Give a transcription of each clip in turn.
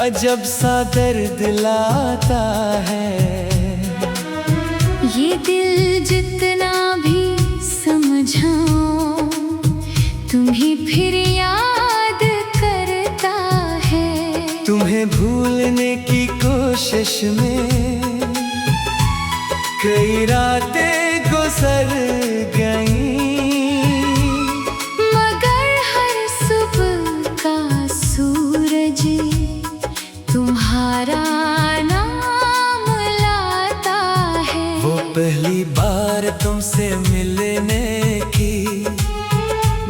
अजब सा दर्द लाता है। ये दिल जितना भी समझाऊं तुम्हें फिर याद करता है। तुम्हें भूलने की कोशिश में कई रातें गुजर गईं, मगर हर सुबह का सूरज तुम्हारा नाम लाता है। वो पहली बार तुमसे मिलने की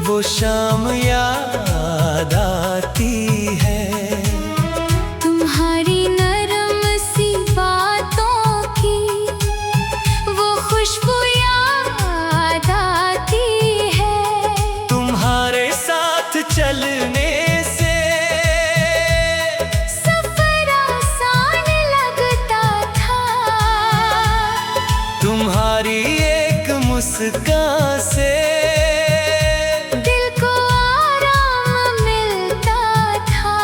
वो शाम याद आती है। तुम्हारी नरम सी बातों की वो खुशबू याद आती है। तुम्हारे साथ चलने से सफर आसान लगता था। तुम्हारी एक मुस्कान से दिल को आराम मिलता था।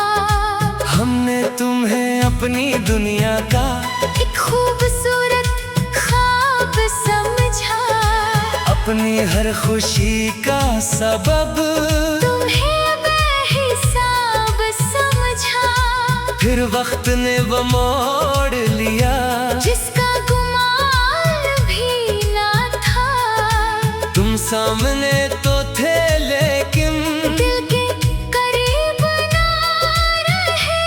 हमने तुम्हें अपनी दुनिया का एक खूबसूरत ख्वाब समझा। अपनी हर खुशी का सबब तुम्हें बेहिसाब समझा। फिर वक्त ने वो मोड़ लिया जिसका गुमान भी ना था। तुम सामने तो थे लेकिन दिल के करीब ना रहे।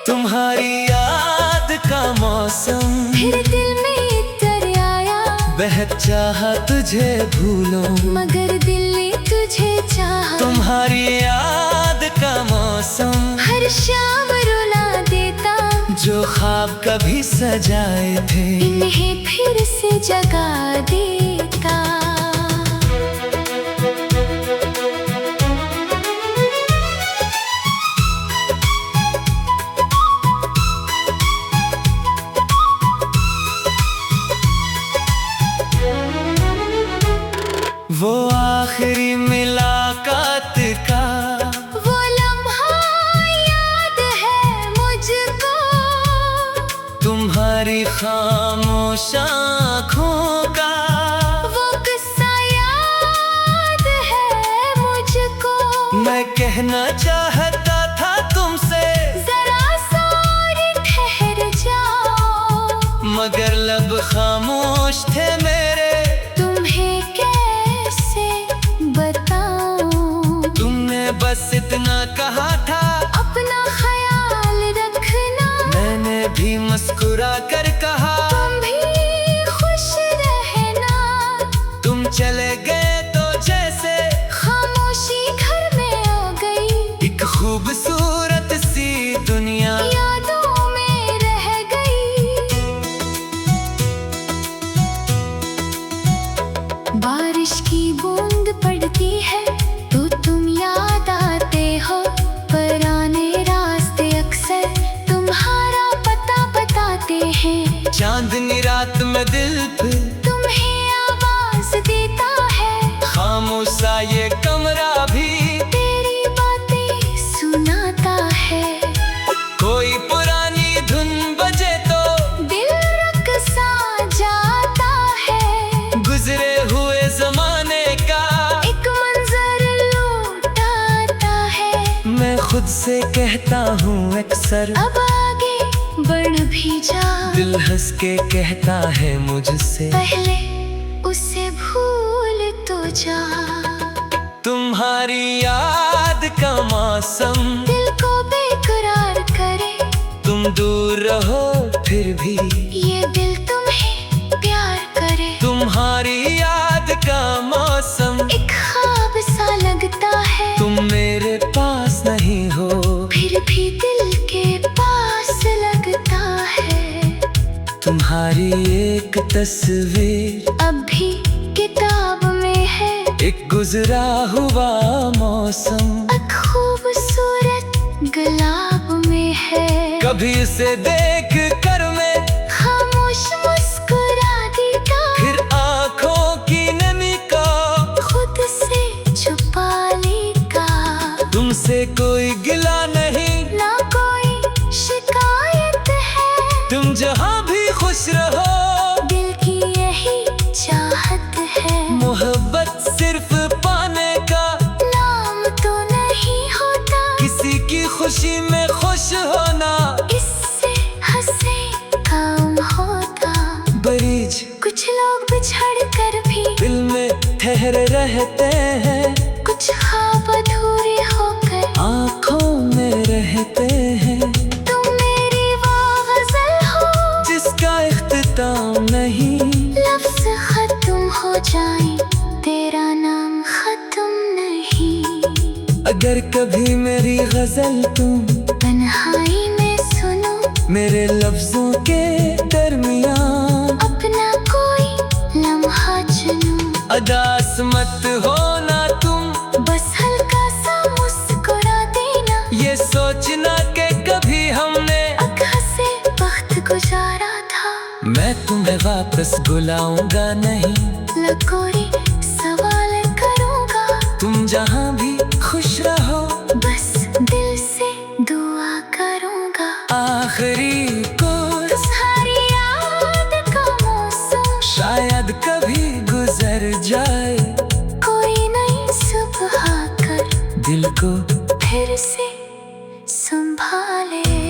तुम्हारी याद का मौसम फिर दिल में इतर आया, बहक चाहा तुझे भूलो, मगर दिल ने तुझे चाहा। तुम्हारी याद का मौसम हर शाम रुला देता जो ख्वाब कभी सजाए थे, इन्हें फिर से जगा देता। वो आखिरी मुलाकात का वो लम्हा याद है मुझको, तुम्हारी खामोश आँखों का वो किस्सा याद है मुझको। मैं कहना चाहता था तुमसे, जरा सा और ठहर जाओ, मगर लब खामोश थे मेरे। तुम्हें कैसे बताऊं, तुमने बस इतना कहा था अपना ख्याल रखना। मैंने भी मुस्कुरा कर कहा तुम भी खुश रहना। तुम चले गए तो जैसे खामोशी घर में आ गई, एक खूबसूरत सी दुनिया यादों में रह गई। बारिश की बूंद पड़ती है तो तुम याद आते हो, पुराने रास्ते अक्सर तुम्हारा पता बताते हैं। चांदनी रात में दिल पे तुम्हें आवाज देता है, खामोशा ये कमरा भी तेरी बातें सुनाता है। कोई पुरानी धुन बजे तो दिल रक़्सा जाता है, गुजरे हुए जमाने का एक मंजर लौट आता है। मैं खुद से कहता हूँ अक्सर, अब आगे बढ़ भी जा, दिल हंस के कहता है मुझसे, पहले उसे भूल तो जा। तुम्हारी याद का मौसम दिल को बेकरार करे, तुम दूर रहो फिर भी ये दिल तुम्हें प्यार करे। तुम्हारी याद का मौसम एक ख्वाब सा लगता है, तुम मेरे पास नहीं हो फिर भी दिल के पास लगता है। तुम्हारी एक तस्वीर अब भी किताब में है, एक गुजरा हुआ मौसम एक खूबसूरत गुलाब में है। कभी उसे देख कर मैं खामोश मुस्कुरा देता, फिर आंखों की नमी को खुद से छुपा लेगा। तुमसे कोई गिला नहीं ना कोई जहाँ भी खुश रहो, दिल की यही चाहत है। मोहब्बत सिर्फ पाने का नाम तो नहीं होता, किसी की खुशी में खुश होना इससे हंसे काम होता। बरीज कुछ लोग बिछड़ कर भी दिल में ठहरे रहते हैं, कुछ ख्वाब अधूरे होकर आँखों में रहते हैं। तुम मेरी वो गजल हो जिसका इख्तिताम नहीं, लफ्ज खत्म हो जाए तेरा नाम खत्म नहीं। अगर कभी मेरी गजल तुम तन्हाई में सुनो, मेरे लफ्जों के दरमियान अपना कोई लम्हा चुनो। अदास मत होना तुम, बस हल्का सा मुस्कुरा देना, ये सोचना कि कभी हमने अक्खा से वक्त गुजारा था। मैं तुम्हें वापस बुलाऊंगा नहीं, लकोरी सवाल करूंगा, तुम जहाँ भी खुश रहो, बस दिल से दुआ करूंगा। आखिरी को तुम्हारी याद का मौसम शायद कभी गुजर जाए, कोई नई सुबह कर दिल को फिर से संभाले।